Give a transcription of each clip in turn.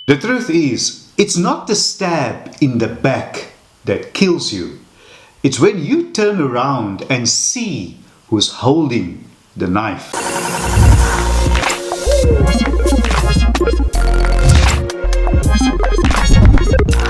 The truth is, it's not the stab in the back that kills you. It's when you turn around and see who's holding the knife.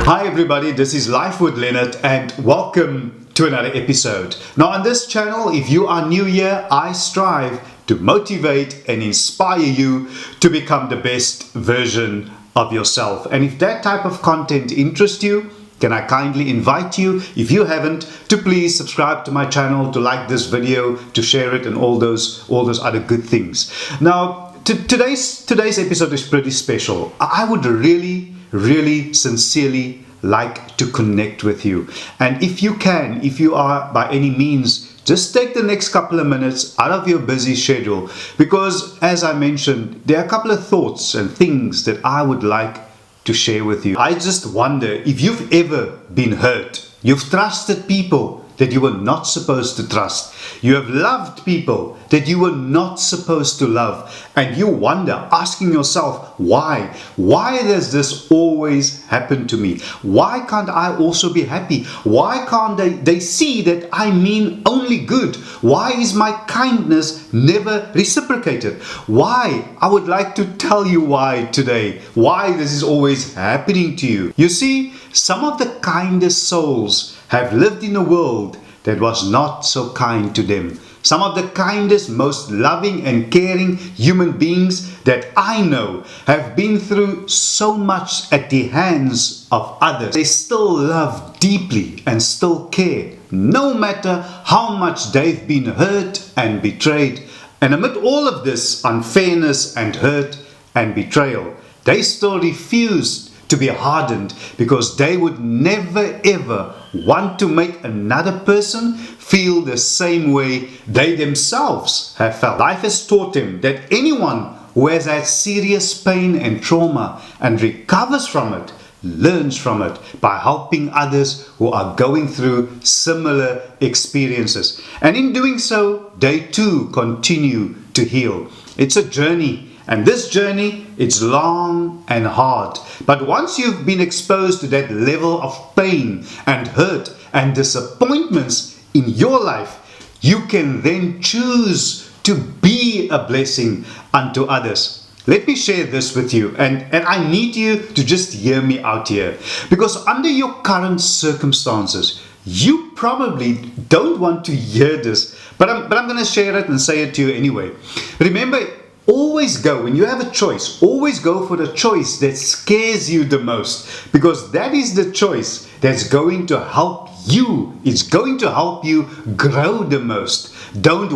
Hi everybody, this is Life with Leonard and welcome to another episode. Now on this channel, if you are new here, I strive to motivate and inspire you to become the best version of yourself. And if that type of content interests you, can I kindly invite you, if you haven't, to please subscribe to my channel, to like this video, to share it and all those other good things. Now, today's episode is pretty special. I would really sincerely like to connect with you. And if you can, if you are by any means, just take the next couple of minutes out of your busy schedule, because as I mentioned, there are a couple of thoughts and things that I would like to share with you. I just wonder if you've ever been hurt. You've trusted people that you were not supposed to trust. You have loved people that you were not supposed to love. And you wonder, asking yourself, why? Why does this always happen to me? Why can't I also be happy? Why can't they see that I mean only good? Why is my kindness never reciprocated? Why? I would like to tell you why today. Why this is always happening to you. You see, some of the kindest souls have lived in a world that was not so kind to them. Some of the kindest, most loving and caring human beings that I know have been through so much at the hands of others. They still love deeply and still care, no matter how much they've been hurt and betrayed. And amid all of this unfairness and hurt and betrayal, they still refuse to be hardened, because they would never ever want to make another person feel the same way they themselves have felt. Life has taught them that anyone who has had serious pain and trauma and recovers from it learns from it by helping others who are going through similar experiences. And in doing so, they too continue to heal. It's a journey. And this journey, it's long and hard. But once you've been exposed to that level of pain and hurt and disappointments in your life, you can then choose to be a blessing unto others. Let me share this with you, and I need you to just hear me out here. Because under your current circumstances, you probably don't want to hear this, but I'm going to share it and say it to you anyway. Remember, always go, when you have a choice, always go for the choice that scares you the most, because that is the choice that's going to help you. It's going to help you grow the most. Don't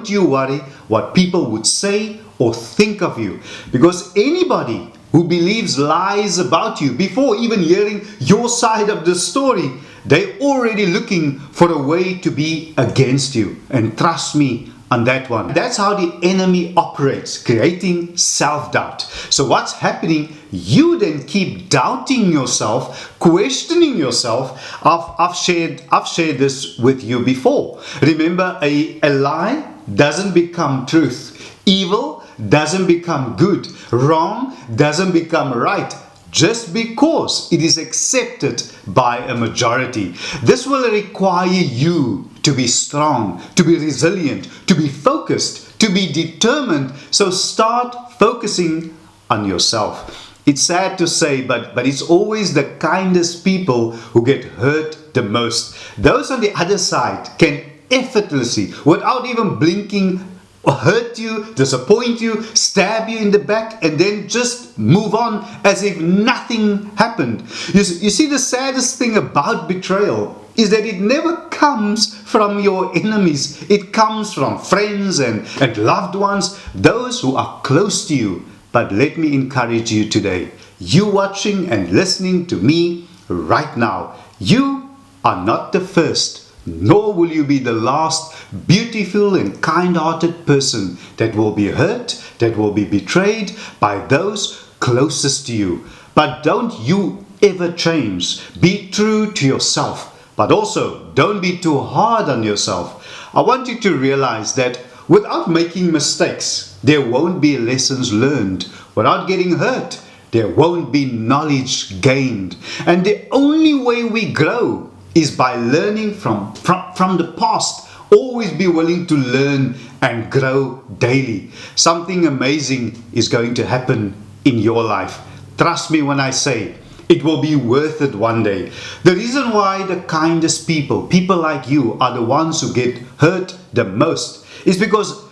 you worry what people would say or think of you, because anybody who believes lies about you before even hearing your side of the story, they're already looking for a way to be against you. And trust me on that one. That's how the enemy operates, creating self-doubt. So what's happening? You then keep doubting yourself, questioning yourself. I've shared this with you before. Remember, a lie doesn't become truth. Evil doesn't become good. Wrong doesn't become right, just because it is accepted by a majority. This will require you to be strong, to be resilient, to be focused, to be determined. So start focusing on yourself. It's sad to say, but it's always the kindest people who get hurt the most. Those on the other side can effortlessly, without even blinking, hurt you, disappoint you, stab you in the back, and then just move on as if nothing happened. You see, the saddest thing about betrayal is that it never comes from your enemies. It comes from friends and loved ones, those who are close to you. But let me encourage you today, you watching and listening to me right now, you are not the first, nor will you be the last beautiful and kind-hearted person that will be hurt, that will be betrayed by those closest to you. But don't you ever change. Be true to yourself, but also don't be too hard on yourself. I want you to realize that without making mistakes, there won't be lessons learned. Without getting hurt, there won't be knowledge gained. And the only way we grow is by learning from the past. Always be willing to learn and grow daily. Something amazing is going to happen in your life. Trust me when I say it will be worth it one day. The reason why the kindest people like you, are the ones who get hurt the most is because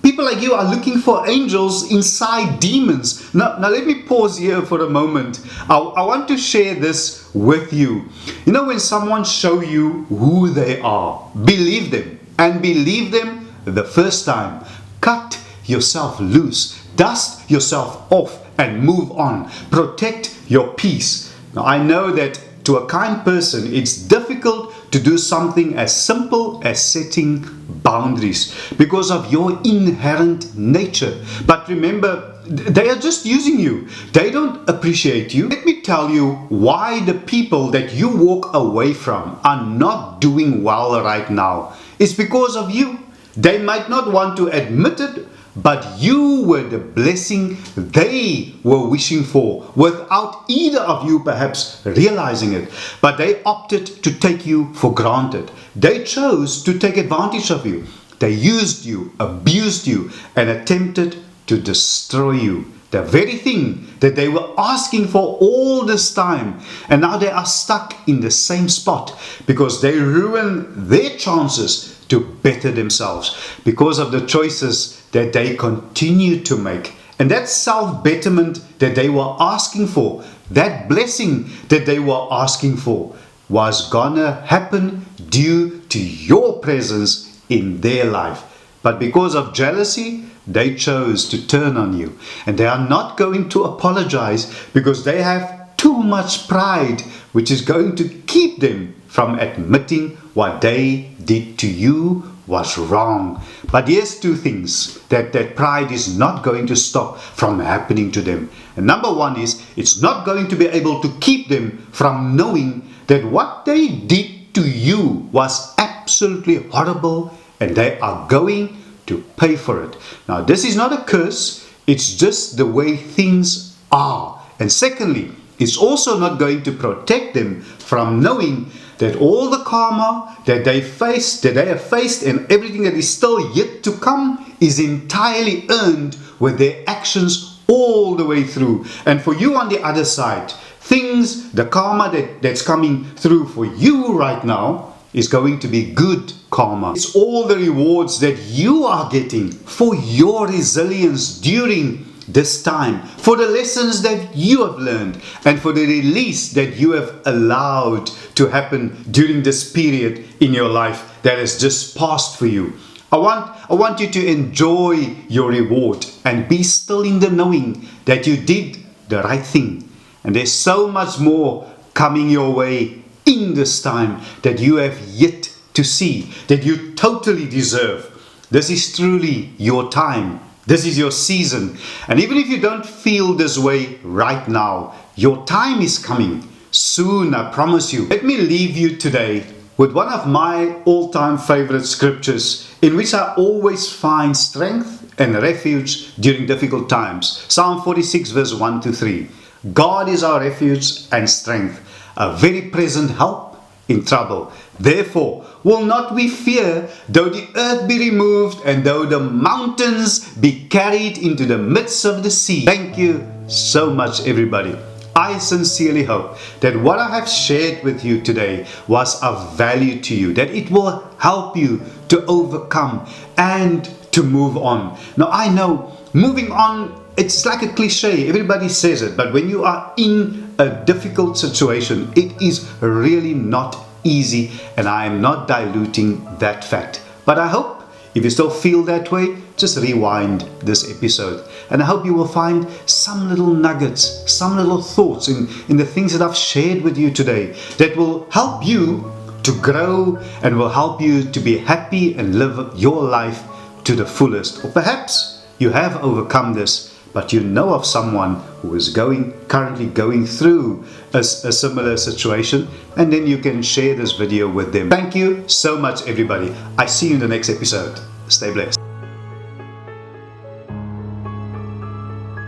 people like you are looking for angels inside demons. Now let me pause here for a moment. I want to share this with you. You know, when someone show you who they are, believe them, and believe them the first time. Cut yourself loose, dust yourself off, and move on. Protect your peace. Now I know that to a kind person it's difficult to do something as simple as setting boundaries because of your inherent nature. But remember, they are just using you. They don't appreciate you. Let me tell you why the people that you walk away from are not doing well right now. It's because of you. They might not want to admit it, but you were the blessing they were wishing for without either of you perhaps realizing it. But they opted to take you for granted. They chose to take advantage of you. They used you, abused you, and attempted to destroy you. The very thing that they were asking for all this time. And now they are stuck in the same spot because they ruined their chances to better themselves because of the choices that they continue to make. And that self-betterment that they were asking for, that blessing that they were asking for, was gonna happen due to your presence in their life. But because of jealousy, they chose to turn on you. And they are not going to apologize because they have too much pride, which is going to keep them from admitting what they did to you was wrong. But here's two things that pride is not going to stop from happening to them. And number one is, it's not going to be able to keep them from knowing that what they did to you was absolutely horrible and they are going to pay for it. Now, this is not a curse, it's just the way things are. And secondly, it's also not going to protect them from knowing that all the karma that they have faced and everything that is still yet to come is entirely earned with their actions all the way through. And for you on the other side, the karma that's coming through for you right now is going to be good karma. It's all the rewards that you are getting for your resilience during this time, for the lessons that you have learned, and for the release that you have allowed to happen during this period in your life that has just passed for you. I want you to enjoy your reward and be still in the knowing that you did the right thing. And there's so much more coming your way in this time that you have yet to see, that you totally deserve. This is truly your time. This is your season. And even if you don't feel this way right now, your time is coming soon, I promise you. Let me leave you today with one of my all-time favorite scriptures in which I always find strength and refuge during difficult times. Psalm 46 verse 1 to 3. God is our refuge and strength, a very present help in trouble. Therefore, will not we fear, though the earth be removed, and though the mountains be carried into the midst of the sea. Thank you so much, everybody. I sincerely hope that what I have shared with you today was of value to you, that it will help you to overcome and to move on. Now, I know moving on, it's like a cliche, everybody says it, but when you are in a difficult situation, it is really not easy, and I am not diluting that fact. But I hope if you still feel that way, just rewind this episode, and I hope you will find some little nuggets, some little thoughts in the things that I've shared with you today that will help you to grow and will help you to be happy and live your life to the fullest. Or perhaps you have overcome this, but you know of someone who is currently going through a similar situation, and then you can share this video with them. Thank you so much, everybody. I see you in the next episode. Stay blessed.